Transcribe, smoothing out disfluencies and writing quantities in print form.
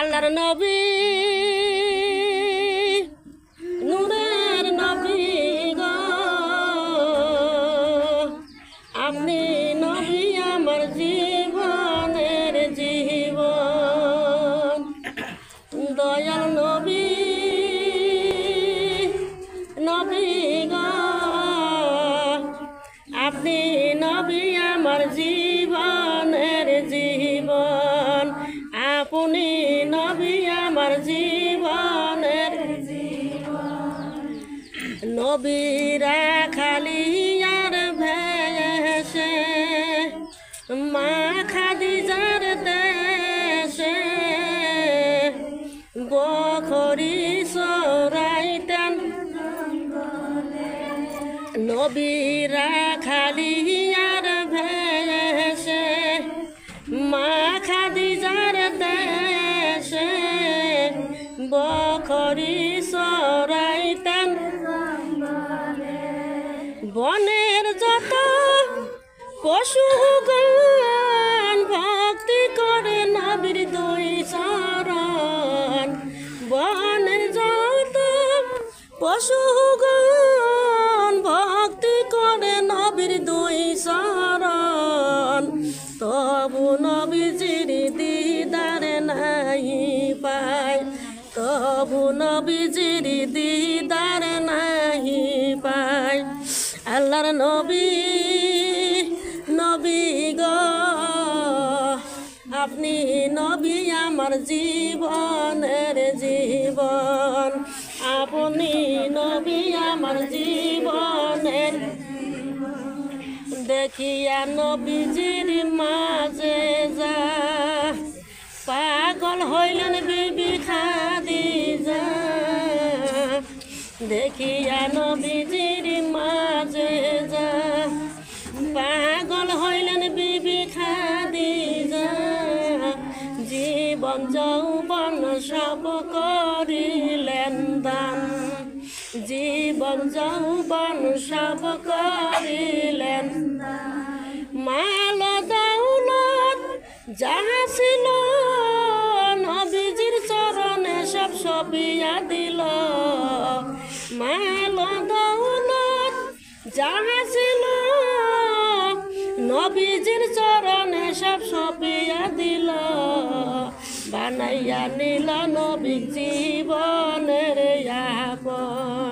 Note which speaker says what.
Speaker 1: আল্লাহর নবী নূরের নবী গো আপনি নবী আমার জীবনের জীবন দয়াল নবী নবী গো আপনি নবী আমার জীবনের জীবন আপনি নবী আমার জীবনের নবীরা খালি আর ভেসে মা খাদিজার দেশে বখরি সরাইতেন নবীরা খালি আর ভেসে মা খাদিজার দেশে বখরি সরাইতেন বনের যত পশুগণ ভক্তি করে নবীর দুই চরণ বনের যত পশুগণ ভক্তি করে নবীর দুই চরণ তবু নবীজির দিদার নাই পায় তবু নবীজির দিদার নাই পায় আল্লাহর নবী নবী গো আপনি নবী আমার জীবনের জীবন আপনি নবী আমার জীবনের দেখিয়া নবীজির মাঝে যা পাগল হইলেন বিবি খাদিজা দেখিয়া নবীজির মাঝে যা পাগল হইলেন বিবি খাদিজা জীবন যৌবন সব করিলেন দান জীবন যৌবন সব করিলেন মাল দৌলত যাহা ছিল নবীজির চরণে সব সপিয়া দিল মাল দৌলত যাহা ছিল নবীজির চরণে সব সপিয়া দিল বানাইয়া নিল নবী জীবনের আপন।